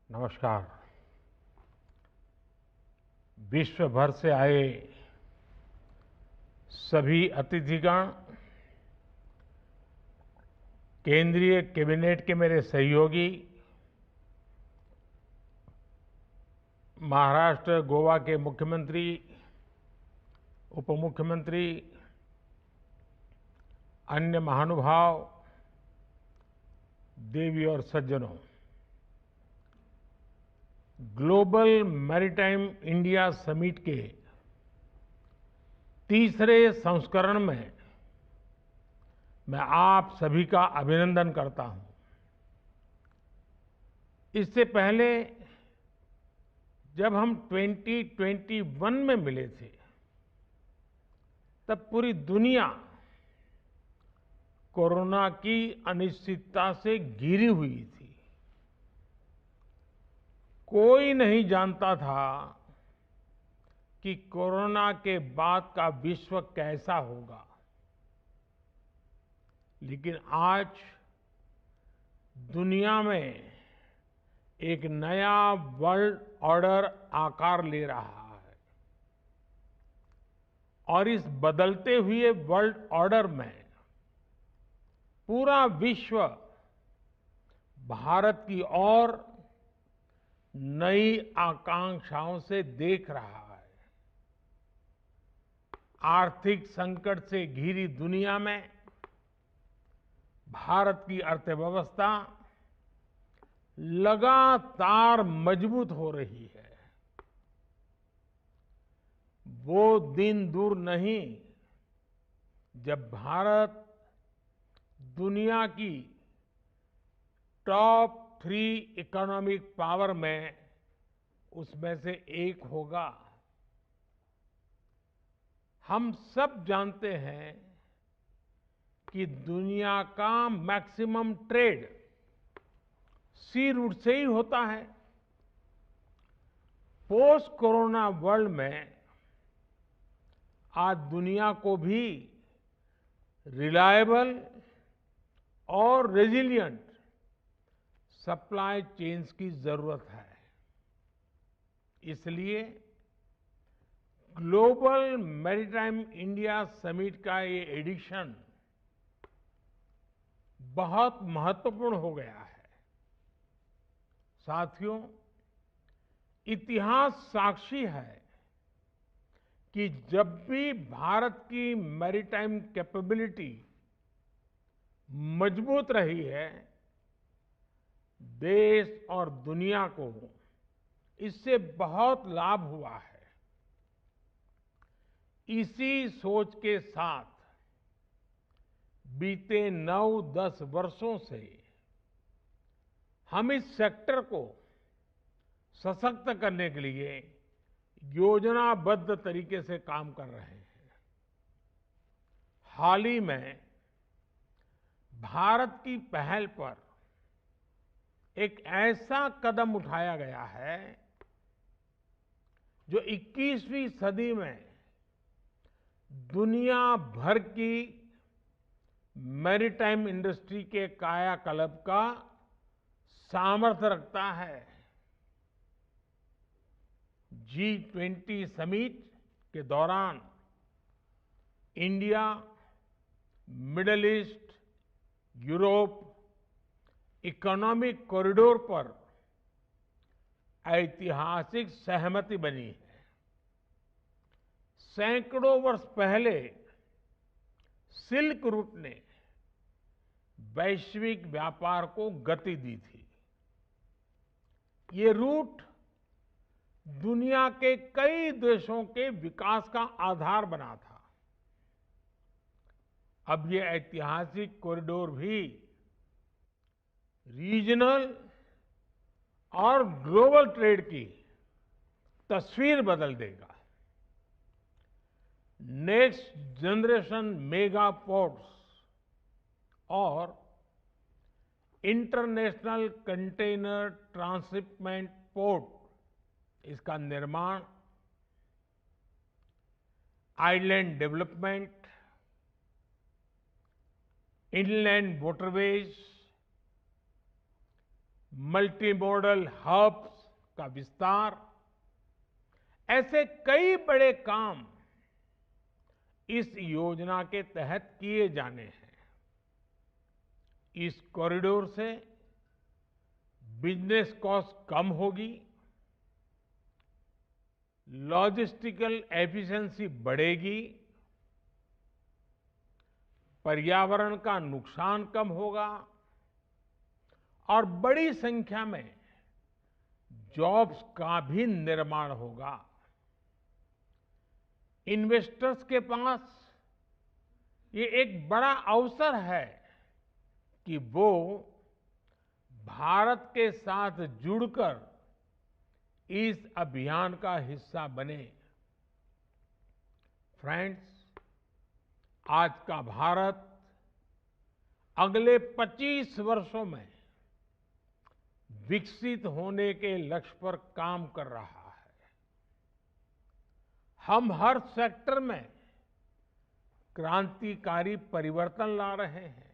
नमस्कार। विश्व भर से आए सभी अतिथिगण, केंद्रीय कैबिनेट के मेरे सहयोगी, महाराष्ट्र गोवा के मुख्यमंत्री, उप मुख्यमंत्री, अन्य महानुभाव, देवी और सज्जनों, ग्लोबल मैरीटाइम इंडिया समिट के तीसरे संस्करण में मैं आप सभी का अभिनंदन करता हूं। इससे पहले जब हम 2021 में मिले थे, तब पूरी दुनिया कोरोना की अनिश्चितता से घिरी हुई थी। कोई नहीं जानता था कि कोरोना के बाद का विश्व कैसा होगा। लेकिन आज दुनिया में एक नया वर्ल्ड ऑर्डर आकार ले रहा है और इस बदलते हुए वर्ल्ड ऑर्डर में पूरा विश्व भारत की ओर नई आकांक्षाओं से देख रहा है। आर्थिक संकट से घिरी दुनिया में भारत की अर्थव्यवस्था लगातार मजबूत हो रही है। वो दिन दूर नहीं जब भारत दुनिया की टॉप 3 इकोनॉमिक पावर में उसमें से एक होगा। हम सब जानते हैं कि दुनिया का मैक्सिमम ट्रेड सी रूट से ही होता है। पोस्ट कोरोना वर्ल्ड में आज दुनिया को भी रिलायबल और रेजिलिएंट सप्लाई चेन्स की जरूरत है। इसलिए ग्लोबल मैरीटाइम इंडिया समिट का ये एडिशन बहुत महत्वपूर्ण हो गया है। साथियों, इतिहास साक्षी है कि जब भी भारत की मैरीटाइम कैपेबिलिटी मजबूत रही है, देश और दुनिया को इससे बहुत लाभ हुआ है। इसी सोच के साथ बीते 9-10 वर्षों से हम इस सेक्टर को सशक्त करने के लिए योजनाबद्ध तरीके से काम कर रहे हैं। हाल ही में भारत की पहल पर एक ऐसा कदम उठाया गया है जो 21वीं सदी में दुनिया भर की मैरीटाइम इंडस्ट्री के कायाकल्प का सामर्थ्य रखता है। G20 समिट के दौरान India, middle east, Europe economic corridor पर ऐतिहासिक सहमति बनी है। सैकड़ों वर्ष पहले सिल्क रूट ने वैश्विक व्यापार को गति दी थी। ये रूट दुनिया के कई देशों के विकास का आधार बना था। अब ये ऐतिहासिक कॉरिडोर भी रीजनल और ग्लोबल ट्रेड की तस्वीर बदल देगा। नेक्स्ट जनरेशन मेगा पोर्ट्स और इंटरनेशनल कंटेनर ट्रांसशिपमेंट पोर्ट, इसका निर्माण, island development, inland waterways, multi modal hubs का विस्तार, ऐसे कई बड़े काम इस योजना के तहत किए जाने हैं। इस कॉरिडोर से बिजनेस कॉस्ट कम होगी, लॉजिस्टिकल एफिशिएंसी बढ़ेगी, पर्यावरण का नुकसान कम होगा और बड़ी संख्या में जॉब्स का भी निर्माण होगा। इन्वेस्टर्स के पास ये एक बड़ा अवसर है कि वो भारत के साथ जुड़कर इस अभियान का हिस्सा बने। फ्रेंड्स, आज का भारत अगले 25 वर्षों में विकसित होने के लक्ष्य पर काम कर रहा है। हम हर सेक्टर में क्रांतिकारी परिवर्तन ला रहे हैं।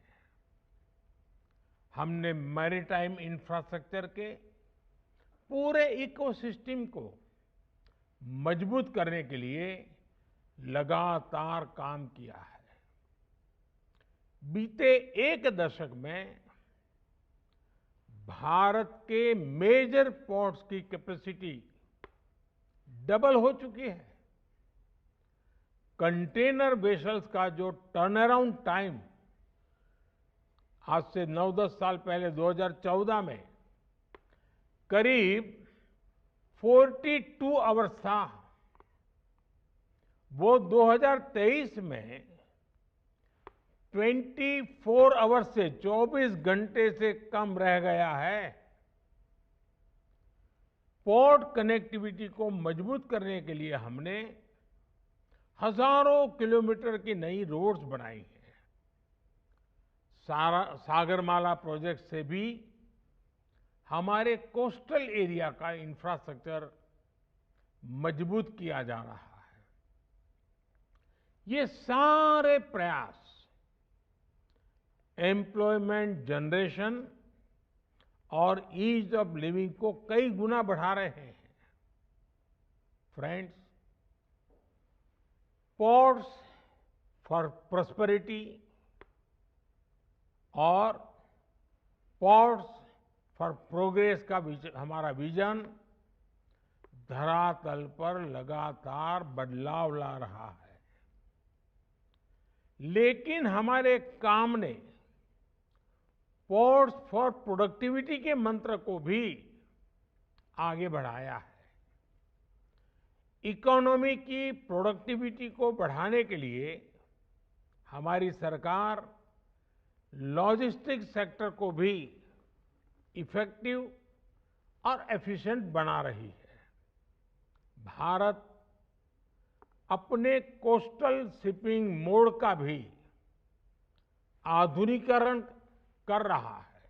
हमने मैरीटाइम इंफ्रास्ट्रक्चर के पूरे इकोसिस्टम को मजबूत करने के लिए लगातार काम किया है। बीते एक दशक में भारत के मेजर पोर्ट्स की कैपेसिटी डबल हो चुकी है। कंटेनर वेसल्स का जो टर्न अराउंड टाइम आज से 9-10 साल पहले 2014 में करीब 42 आवर्स था, वो 2023 में 24 आवर्स से 24 घंटे से कम रह गया है। पोर्ट कनेक्टिविटी को मजबूत करने के लिए हमने हजारों किलोमीटर की नई रोड्स बनाई हैं। सागरमाला प्रोजेक्ट से भी हमारे कोस्टल एरिया का इंफ्रास्ट्रक्चर मजबूत किया जा रहा है। ये सारे प्रयास एम्प्लॉयमेंट जनरेशन और ईज ऑफ लिविंग को कई गुना बढ़ा रहे हैं। फ्रेंड्स, पोर्ट्स फॉर प्रॉस्पेरिटी और पोर्ट्स फॉर प्रोग्रेस का हमारा विजन धरातल पर लगातार बदलाव ला रहा है। लेकिन हमारे काम ने पोर्ट्स फॉर प्रोडक्टिविटी के मंत्र को भी आगे बढ़ाया है। इकोनॉमी की प्रोडक्टिविटी को बढ़ाने के लिए हमारी सरकार लॉजिस्टिक्स सेक्टर को भी इफेक्टिव और एफिशिएंट बना रही है। भारत अपने कोस्टल शिपिंग मोड का भी आधुनिकीकरण कर रहा है।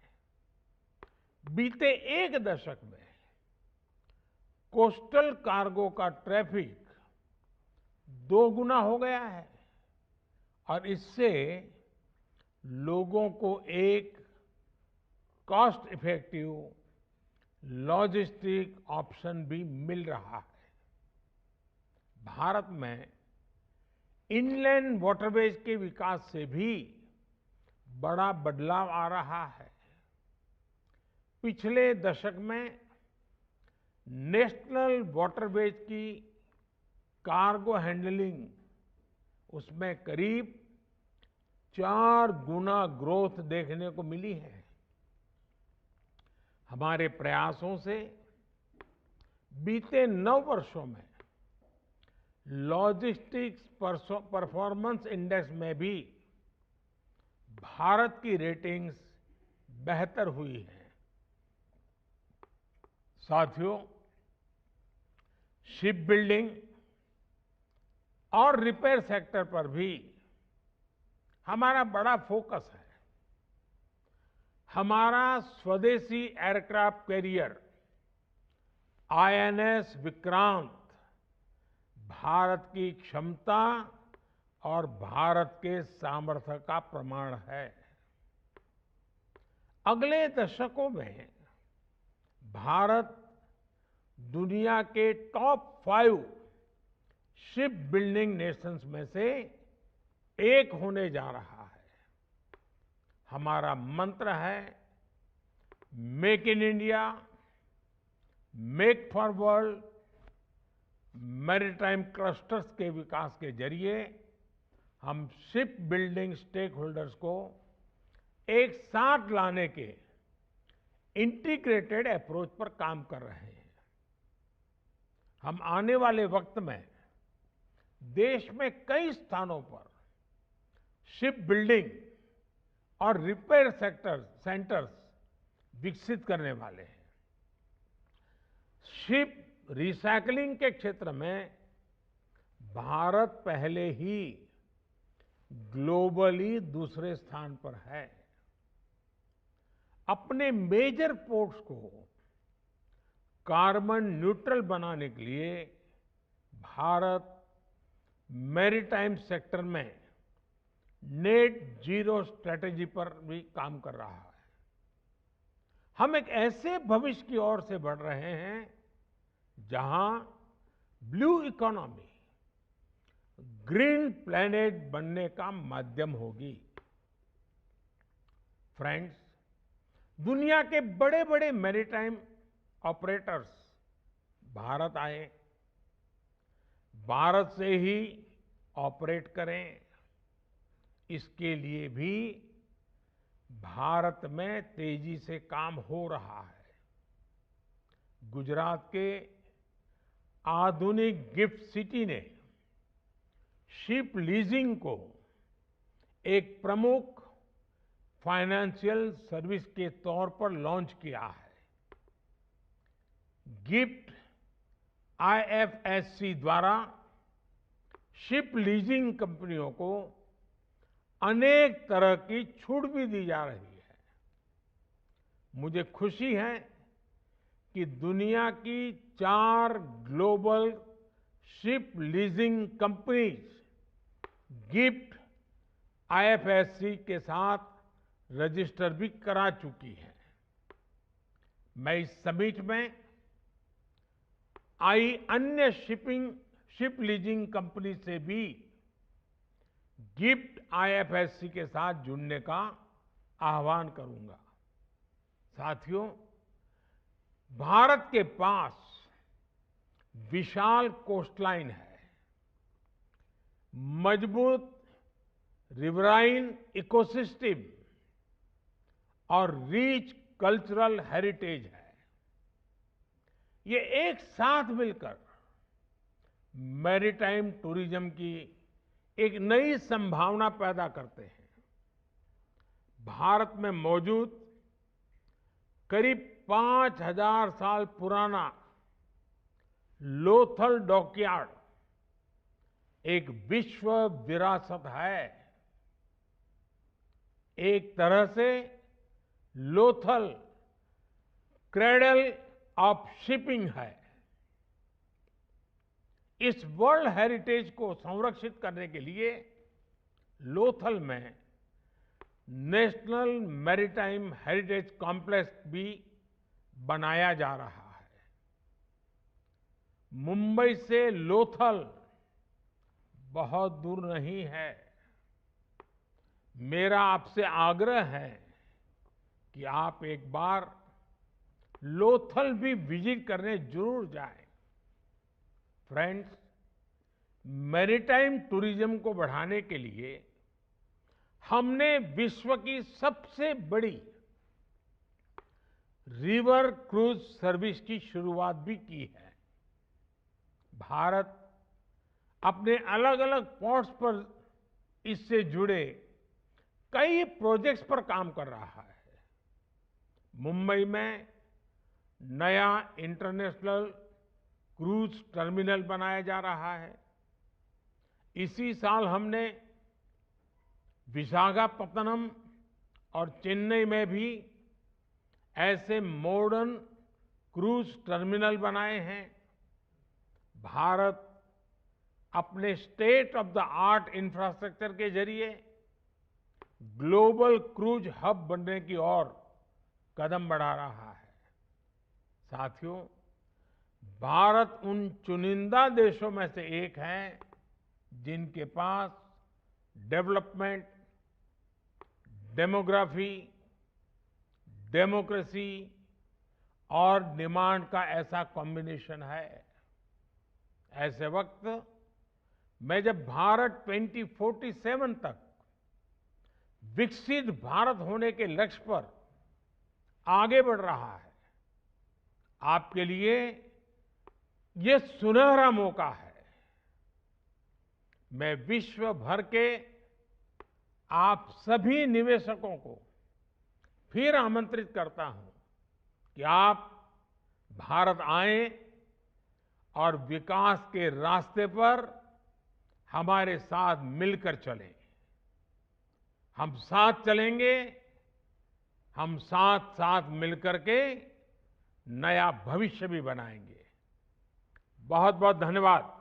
बीते एक दशक में कोस्टल कार्गो का ट्रैफिक 2 गुना हो गया है और इससे लोगों को एक कॉस्ट इफेक्टिव लॉजिस्टिक ऑप्शन भी मिल रहा है। भारत में इनलैंड वाटरवेज के विकास से भी बड़ा बदलाव आ रहा है। पिछले दशक में नेशनल वाटरवेज की कार्गो हैंडलिंग उसमें करीब 4 गुना ग्रोथ देखने को मिली है। हमारे प्रयासों से बीते 9 वर्षों में लॉजिस्टिक्स परफॉर्मेंस इंडेक्स में भी भारत की रेटिंग्स बेहतर हुई है। साथियों, शिप बिल्डिंग और रिपेयर सेक्टर पर भी हमारा बड़ा फोकस है। हमारा स्वदेशी aircraft carrier INS Vikrant Bharat की क्षमता और भारत के सामर्थ्य का प्रमाण है। अगले दशकों में भारत दुनिया के टॉप 5 शिप बिल्डिंग नेशंस में से एक होने जा रहा है। हमारा मंत्र है make in India, make for world. Maritime clusters के विकास के जरिए हम शिप बिल्डिंग स्टेक होल्डर्स को एक साथ लाने के इंटीग्रेटेड अप्रोच पर काम कर रहे हैं। हम आने वाले वक्त में देश में कई स्थानों पर शिप बिल्डिंग और रिपेयर सेंटर्स विकसित करने वाले हैं। शिप रिसाइकलिंग के क्षेत्र में भारत पहले ही ग्लोबली दूसरे स्थान पर है। अपने मेजर पोर्ट्स को कार्बन न्यूट्रल बनाने के लिए भारत मैरीटाइम सेक्टर में नेट जीरो स्ट्रेटेजी पर भी काम कर रहा है। हम एक ऐसे भविष्य की ओर से बढ़ रहे हैं जहां ब्लू इकोनॉमी ग्रीन प्लैनेट बनने का माध्यम होगी। फ्रेंड्स, दुनिया के बड़े बड़े मैरीटाइम ऑपरेटर्स भारत आए, भारत से ही ऑपरेट करें, इसके लिए भी भारत में तेजी से काम हो रहा है। गुजरात के आधुनिक गिफ्ट सिटी ने शिप लीजिंग को एक प्रमुख फाइनेंशियल सर्विस के तौर पर लॉन्च किया है। गिफ्ट आईएफएससी द्वारा शिप लीजिंग कंपनियों को अनेक तरह की छूट भी दी जा रही है। मुझे खुशी है कि दुनिया की 4 global ship leasing companies GIFT IFSC के साथ रजिस्टर भी करा चुकी है। मैं इस समिट में आई अन्य शिप लीजिंग कंपनी से भी गिफ्ट आईएफएससी के साथ जुड़ने का आह्वान करूंगा। साथियों, भारत के पास विशाल कोस्टलाइन है, मजबूत रिवराइन इकोसिस्टम और रिच कल्चरल हेरिटेज है। ये एक साथ मिलकर मैरीटाइम टूरिज्म की एक नई संभावना पैदा करते हैं। भारत में मौजूद करीब 5000 साल पुराना लोथल डॉकयार्ड एक विश्व विरासत है। एक तरह से लोथल क्रेडल ऑफ शिपिंग है। इस वर्ल्ड हेरिटेज को संरक्षित करने के लिए लोथल में नेशनल मैरीटाइम हेरिटेज कॉम्प्लेक्स भी बनाया जा रहा है। मुंबई से लोथल बहुत दूर नहीं है। मेरा आपसे आग्रह है कि आप एक बार लोथल भी विजिट करने जरूर जाएं। फ्रेंड्स, मैरीटाइम टूरिज्म को बढ़ाने के लिए हमने विश्व की सबसे बड़ी रिवर क्रूज सर्विस की शुरुआत भी की है। भारत अपने अलग अलग पोर्ट्स पर इससे जुड़े कई प्रोजेक्ट्स पर काम कर रहा है। मुंबई में नया इंटरनेशनल क्रूज टर्मिनल बनाया जा रहा है। इसी साल हमने विशाखापत्तनम और चेन्नई में भी ऐसे मॉडर्न क्रूज टर्मिनल बनाए हैं। भारत अपने state of the art infrastructure के जरिए ग्लोबल क्रूज हब बनने की ओर कदम बढ़ा रहा है। साथियों, भारत उन चुनिंदा देशों में से एक है जिनके पास डेवलपमेंट, डेमोग्राफी, डेमोक्रेसी और डिमांड का ऐसा कॉम्बिनेशन है। ऐसे वक्त मैं जब भारत 2047 तक विकसित भारत होने के लक्ष्य पर आगे बढ़ रहा है, आपके लिए ये सुनहरा मौका है। मैं विश्व भर के आप सभी निवेशकों को फिर आमंत्रित करता हूं कि आप भारत आएं और विकास के रास्ते पर हमारे साथ मिलकर चलें। हम साथ चलेंगे, हम साथ साथ मिलकर के नया भविष्य भी बनाएंगे। बहुत बहुत धन्यवाद।